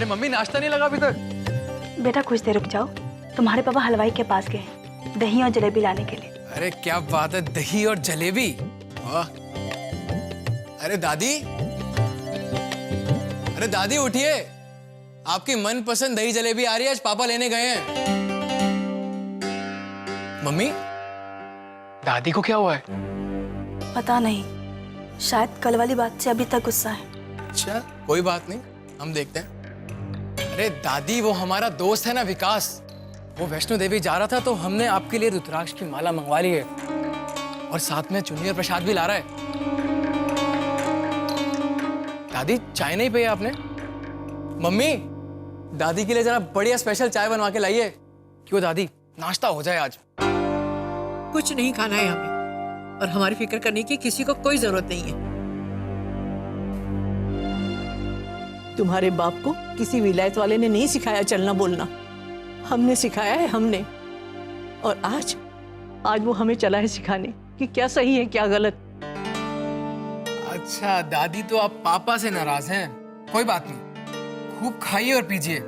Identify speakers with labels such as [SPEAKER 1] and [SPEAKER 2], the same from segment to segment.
[SPEAKER 1] अरे मम्मी नाश्ता नहीं लगा अभी तक?
[SPEAKER 2] बेटा कुछ देर रुक जाओ, तुम्हारे पापा हलवाई के पास गए हैं दही और जलेबी लाने के लिए।
[SPEAKER 1] अरे क्या बात है, दही और जलेबी, वाह। अरे दादी, अरे दादी उठिए, आपकी मनपसंद दही जलेबी आ रही है, आज पापा लेने गए हैं। मम्मी, दादी को क्या हुआ है?
[SPEAKER 2] पता नहीं, शायद कल वाली बात से अभी तक गुस्सा है।
[SPEAKER 1] अच्छा कोई बात नहीं, हम देखते हैं। अरे दादी, वो हमारा दोस्त है ना विकास, वो वैष्णो देवी जा रहा था तो हमने आपके लिए रुद्राक्ष की माला मंगवा ली है और साथ में चुन्नी और प्रसाद भी ला रहा है। दादी चाय नहीं पी आपने? मम्मी, दादी के लिए जरा बढ़िया स्पेशल चाय बनवा के लाइए। क्यों दादी, नाश्ता हो जाए आज।
[SPEAKER 3] कुछ नहीं खाना है हमें, और हमारी फिक्र करने की किसी को कोई जरूरत नहीं है। तुम्हारे बाप को किसी विलायत वाले ने नहीं सिखाया चलना बोलना, हमने सिखाया है, हमने। और आज वो हमें चला है सिखाने कि क्या सही है क्या गलत।
[SPEAKER 1] अच्छा दादी, तो आप पापा से नाराज हैं? कोई बात नहीं, खूब खाइए और पीजिए।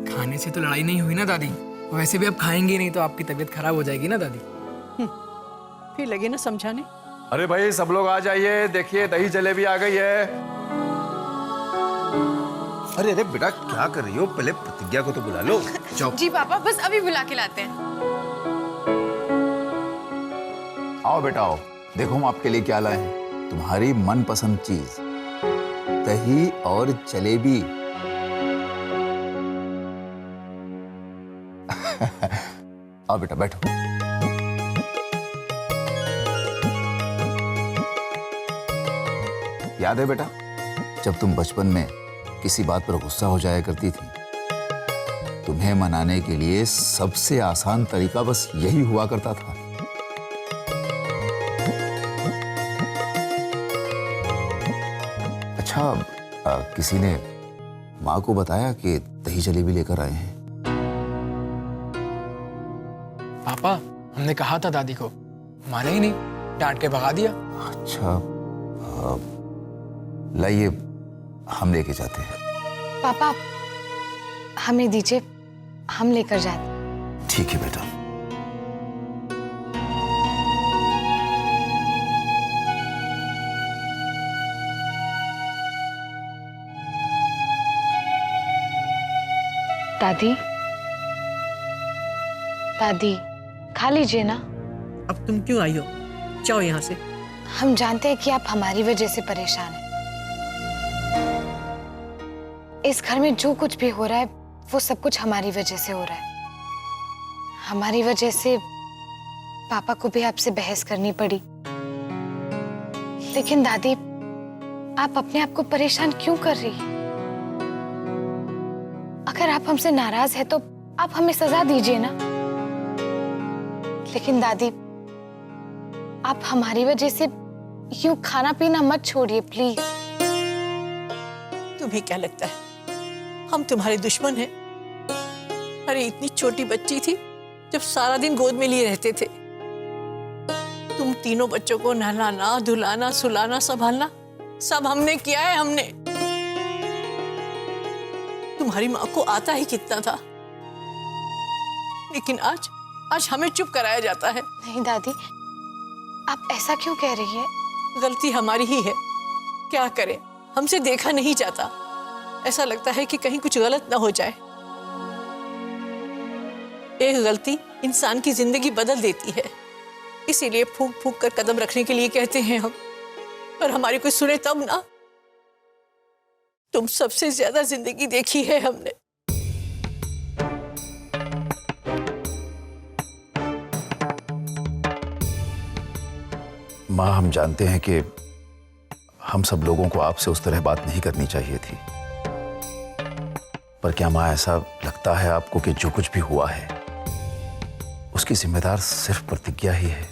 [SPEAKER 1] खाने से तो लड़ाई नहीं हुई ना दादी? वैसे भी आप खाएंगे नहीं तो आपकी तबीयत खराब हो जाएगी ना दादी।
[SPEAKER 3] फिर लगे ना समझाने।
[SPEAKER 4] अरे भाई सब लोग आ जाइए, देखिए दही जलेबी आ गई है।
[SPEAKER 5] अरे अरे बेटा क्या कर रही हो, पहले प्रतिज्ञा को तो बुला लो। जाओ।
[SPEAKER 6] जी पापा, बस अभी बुला के लाते हैं।
[SPEAKER 7] आओ बेटा आओ, देखो हम आपके लिए क्या लाए हैं। तुम्हारी मनपसंद चीज दही और जलेबी। आओ बेटा बैठो। याद है बेटा, जब तुम बचपन में किसी बात पर गुस्सा हो जाया करती थी, तुम्हें मनाने के लिए सबसे आसान तरीका बस यही हुआ करता था। अच्छा, किसी ने माँ को बताया कि दही जलेबी लेकर आए हैं?
[SPEAKER 1] पापा, हमने कहा था दादी को, माने ही नहीं, डांट के भगा दिया।
[SPEAKER 7] अच्छा, लाइए हम लेके जाते हैं।
[SPEAKER 6] पापा हमें दीजिए, हम लेकर जाते।
[SPEAKER 7] ठीक है बेटा।
[SPEAKER 6] दादी, दादी खा लीजिए ना।
[SPEAKER 3] अब तुम क्यों आई हो? जाओ यहाँ से।
[SPEAKER 6] हम जानते हैं कि आप हमारी वजह से परेशान हैं। इस घर में जो कुछ भी हो रहा है वो सब कुछ हमारी वजह से हो रहा है। हमारी वजह से पापा को भी आपसे बहस करनी पड़ी। लेकिन दादी, आप अपने आप को परेशान क्यों कर रही हैं? अगर आप हमसे नाराज है तो आप हमें सजा दीजिए ना। लेकिन दादी, आप हमारी वजह से यूं खाना पीना मत छोड़िए प्लीज।
[SPEAKER 3] तुम्हें क्या लगता है हम तुम्हारे दुश्मन हैं? अरे इतनी छोटी बच्ची थी जब सारा दिन गोद में लिए रहते थे। तुम तीनों बच्चों को नहलाना, धुलाना, सुलाना, संभालना सब हमने किया है, हमने। तुम्हारी माँ को आता ही कितना था, लेकिन आज हमें चुप कराया जाता है।
[SPEAKER 6] नहीं दादी, आप ऐसा क्यों कह रही हैं?
[SPEAKER 3] गलती हमारी ही है, क्या करें, हमसे देखा नहीं जाता। ऐसा लगता है कि कहीं कुछ गलत ना हो जाए। एक गलती इंसान की जिंदगी बदल देती है, इसीलिए फूंक फूंक कर कदम रखने के लिए कहते हैं हम। पर हमारी कोई सुने तब ना। तुम सबसे ज्यादा जिंदगी देखी है हमने।
[SPEAKER 7] माँ, हम जानते हैं कि हम सब लोगों को आपसे उस तरह बात नहीं करनी चाहिए थी, पर क्या माँ ऐसा लगता है आपको कि जो कुछ भी हुआ है उसकी जिम्मेदार सिर्फ प्रतिज्ञा ही है?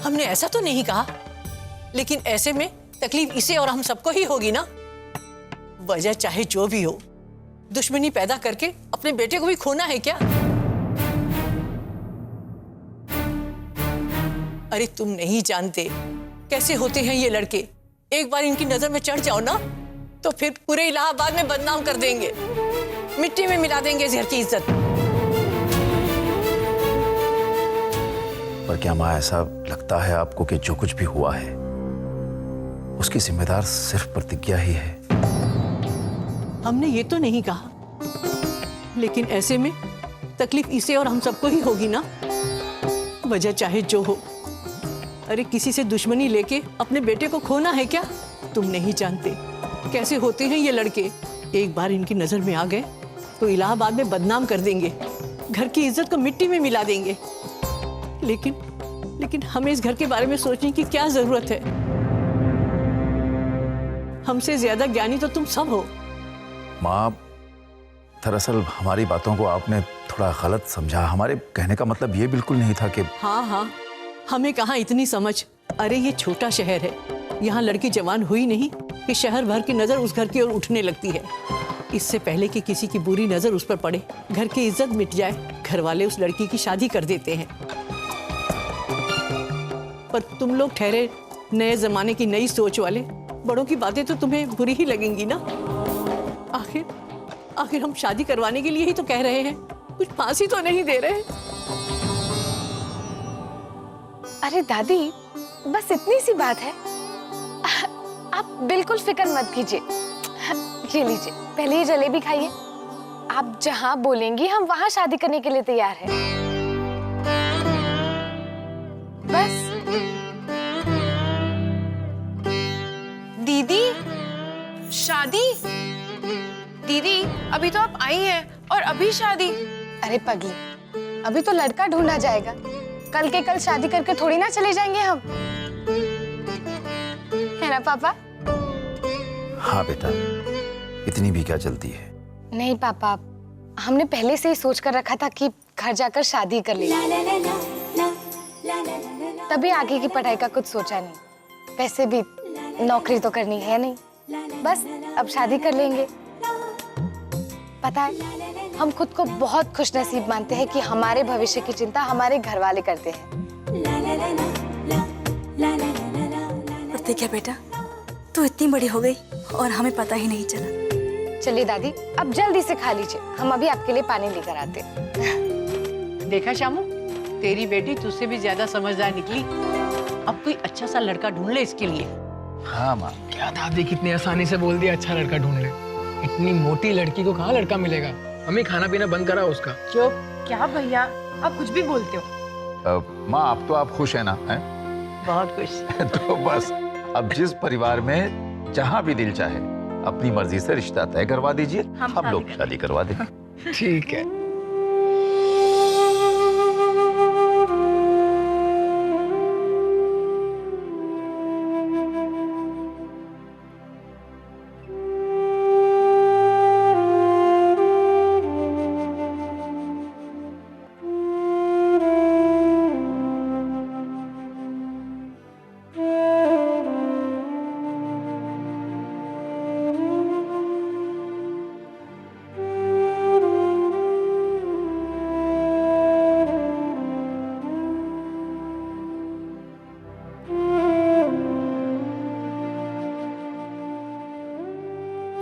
[SPEAKER 3] हमने ऐसा तो नहीं कहा, लेकिन ऐसे में तकलीफ इसे और हम सबको ही होगी ना। वजह चाहे जो भी हो, दुश्मनी पैदा करके अपने बेटे को भी खोना है क्या? अरे तुम नहीं जानते कैसे होते हैं ये लड़के। एक बार इनकी नजर में चढ़ जाओ ना तो फिर पूरे इलाहाबाद में बदनाम कर देंगे, मिट्टी में मिला देंगे इस घर की इज्जत।
[SPEAKER 5] पर क्या माँ ऐसा लगता है आपको कि जो कुछ भी हुआ है उसकी जिम्मेदार सिर्फ प्रतिज्ञा ही है?
[SPEAKER 3] हमने ये तो नहीं कहा, लेकिन ऐसे में तकलीफ इसे और हम सबको ही होगी ना, वजह चाहे जो हो। अरे किसी से दुश्मनी लेके अपने बेटे को खोना है क्या? तुम नहीं जानते कैसे होते हैं ये लड़के। एक बार इनकी नजर में आ गए तो इलाहाबाद में बदनाम कर देंगे, घर की इज्जत को मिट्टी में मिला देंगे। लेकिन हमें इस घर के बारे में सोचने की क्या जरूरत है? हमसे ज्यादा ज्ञानी तो तुम सब हो।
[SPEAKER 5] माँ, दरअसल हमारी बातों को आपने थोड़ा गलत समझा। हमारे कहने का मतलब ये बिल्कुल नहीं था कि...
[SPEAKER 3] हाँ, हमें कहाँ इतनी समझ। अरे ये छोटा शहर है, यहाँ लड़की जवान हुई नहीं कि शहर भर की नजर उस घर की ओर उठने लगती है। इससे पहले कि किसी की बुरी नजर उस पर पड़े, घर की इज्जत मिट जाए, घर वाले उस लड़की की शादी कर देते हैं। पर तुम लोग ठहरे नए जमाने की नई सोच वाले, बड़ों की बातें तो तुम्हें बुरी ही लगेंगी ना। आखिर हम शादी करवाने के लिए ही तो कह रहे हैं, कुछ फांसी तो नहीं दे रहे।
[SPEAKER 6] अरे दादी, बस इतनी सी बात है, आप बिल्कुल फिक्र मत कीजिए। ये लीजिए, पहले ये जलेबी खाइए। आप जहां बोलेंगी हम वहां शादी करने के लिए तैयार हैं। बस।
[SPEAKER 8] दीदी, शादी? दीदी, अभी तो आप आई हैं और अभी शादी?
[SPEAKER 6] अरे पगली, अभी तो लड़का ढूंढा जाएगा, कल के कल शादी करके थोड़ी ना चले जाएंगे हम, है ना पापा?
[SPEAKER 5] हाँ बेटा, इतनी भी क्या जल्दी है?
[SPEAKER 6] नहीं पापा, हमने पहले से ही सोच कर रखा था कि घर जाकर शादी कर लेंगे, तभी आगे की पढ़ाई का कुछ सोचा नहीं। वैसे भी नौकरी तो करनी है नहीं, बस अब शादी कर लेंगे। पता है, हम खुद को बहुत खुशनसीब मानते हैं कि हमारे भविष्य की चिंता हमारे घर वाले करते हैं।
[SPEAKER 2] प्रतिज्ञा बेटा, तू इतनी बड़ी हो गई और हमें पता ही नहीं चला।
[SPEAKER 6] चलिए दादी, अब जल्दी से खा लीजिए, हम अभी आपके लिए पानी लेकर आते हैं।
[SPEAKER 3] देखा शामू, तेरी बेटी तुझसे भी ज्यादा समझदार निकली। अब कोई अच्छा सा लड़का ढूंढ ले इसके लिए।
[SPEAKER 5] हाँ माँ।
[SPEAKER 1] क्या दादी कितनी आसानी से बोल दिया अच्छा लड़का ढूंढ ले। इतनी मोटी लड़की को कहाँ लड़का मिलेगा? हमें खाना पीना बंद करा उसका।
[SPEAKER 8] चुप। क्या भैया, आप कुछ भी बोलते हो।
[SPEAKER 5] माँ, अब तो आप खुश है ना? है?
[SPEAKER 3] बहुत खुश।
[SPEAKER 5] तो बस अब जिस परिवार में जहाँ भी दिल चाहे अपनी मर्जी से रिश्ता तय करवा दीजिए, हम लोग शादी करवा देंगे।
[SPEAKER 1] ठीक है।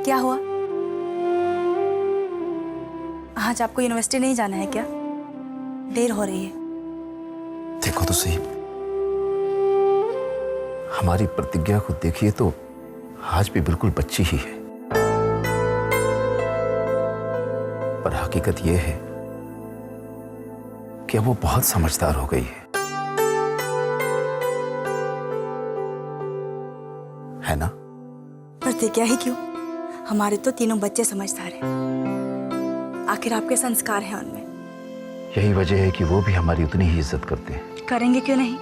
[SPEAKER 2] क्या हुआ? आज आपको यूनिवर्सिटी नहीं जाना है क्या? देर हो रही है।
[SPEAKER 5] देखो तो सही, हमारी प्रतिज्ञा को देखिए तो आज भी बिल्कुल बच्ची ही है, पर हकीकत यह है कि वो बहुत समझदार हो गई है ना?
[SPEAKER 2] प्रतिज्ञा ही क्यों, हमारे तो तीनों बच्चे समझदार हैं। आखिर आपके संस्कार हैं उनमें।
[SPEAKER 5] यही वजह है कि वो भी हमारी उतनी ही इज्जत करते हैं।
[SPEAKER 2] करेंगे क्यों नहीं,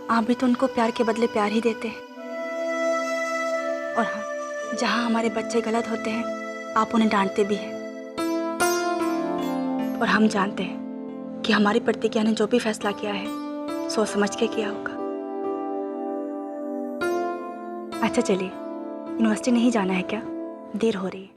[SPEAKER 2] आप भी तो उनको प्यार के बदले प्यार ही देते हैं। और हाँ, जहाँ हमारे बच्चे गलत होते हैं आप उन्हें डांटते भी हैं। और हम जानते हैं कि हमारी प्रतिज्ञा ने जो भी फैसला किया है सोच समझ के किया होगा। अच्छा चलिए, यूनिवर्सिटी नहीं जाना है क्या? देर हो रही है।